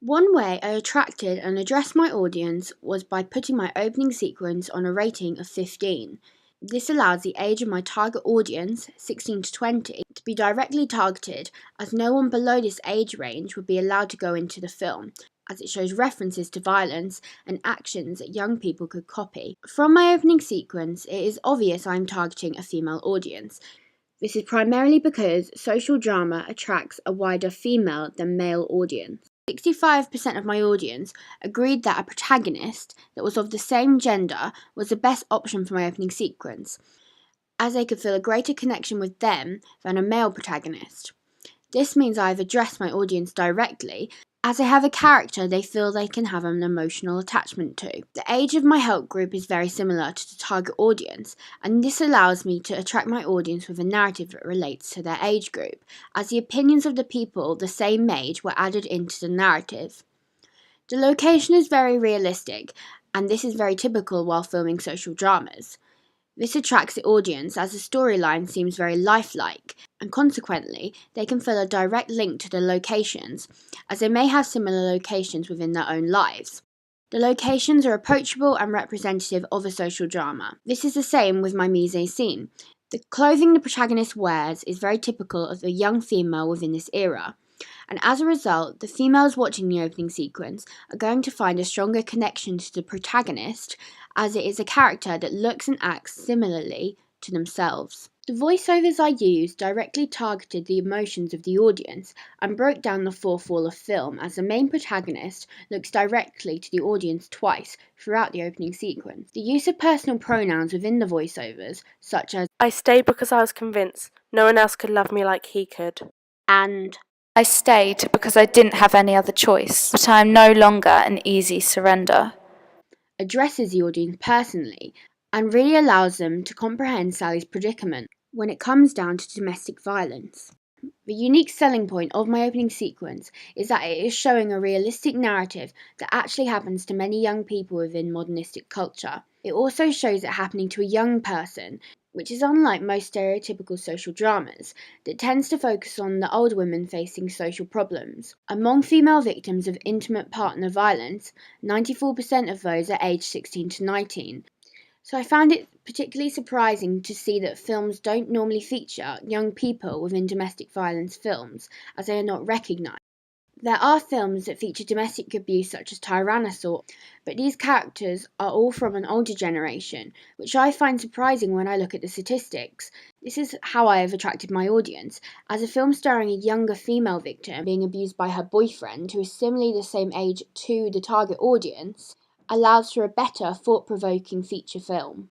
One way I attracted and addressed my audience was by putting my opening sequence on a rating of 15. This allows the age of my target audience, 16 to 20, to be directly targeted, as no one below this age range would be allowed to go into the film, as it shows references to violence and actions that young people could copy. From my opening sequence, it is obvious I am targeting a female audience. This is primarily because social drama attracts a wider female than male audience. 65% of my audience agreed that a protagonist that was of the same gender was the best option for my opening sequence, as they could feel a greater connection with them than a male protagonist. This means I've addressed my audience directly, as I have a character they feel they can have an emotional attachment to. The age of my help group is very similar to the target audience, and this allows me to attract my audience with a narrative that relates to their age group, as the opinions of the people the same age were added into the narrative. The location is very realistic, and this is very typical while filming social dramas. This attracts the audience as the storyline seems very lifelike, and consequently, they can feel a direct link to the locations, as they may have similar locations within their own lives. The locations are approachable and representative of a social drama. This is the same with my mise-en-scene. The clothing the protagonist wears is very typical of a young female within this era, and as a result, the females watching the opening sequence are going to find a stronger connection to the protagonist, as it is a character that looks and acts similarly to themselves. The voiceovers I used directly targeted the emotions of the audience and broke down the fourth wall of film, as the main protagonist looks directly to the audience twice throughout the opening sequence. The use of personal pronouns within the voiceovers, such as I stayed because I was convinced no one else could love me like he could. and I stayed because I didn't have any other choice, but I am no longer an easy surrender, addresses the audience personally and really allows them to comprehend Sally's predicament when it comes down to domestic violence. The unique selling point of my opening sequence is that it is showing a realistic narrative that actually happens to many young people within modernistic culture. It also shows it happening to a young person, which is unlike most stereotypical social dramas that tends to focus on the older women facing social problems. Among female victims of intimate partner violence, 94% of those are aged 16 to 19. So I found it particularly surprising to see that films don't normally feature young people within domestic violence films, as they are not recognised. There are films that feature domestic abuse such as Tyrannosaur, but these characters are all from an older generation, which I find surprising when I look at the statistics. This is how I have attracted my audience, as a film starring a younger female victim being abused by her boyfriend, who is similarly the same age to the target audience, allows for a better, thought-provoking feature film.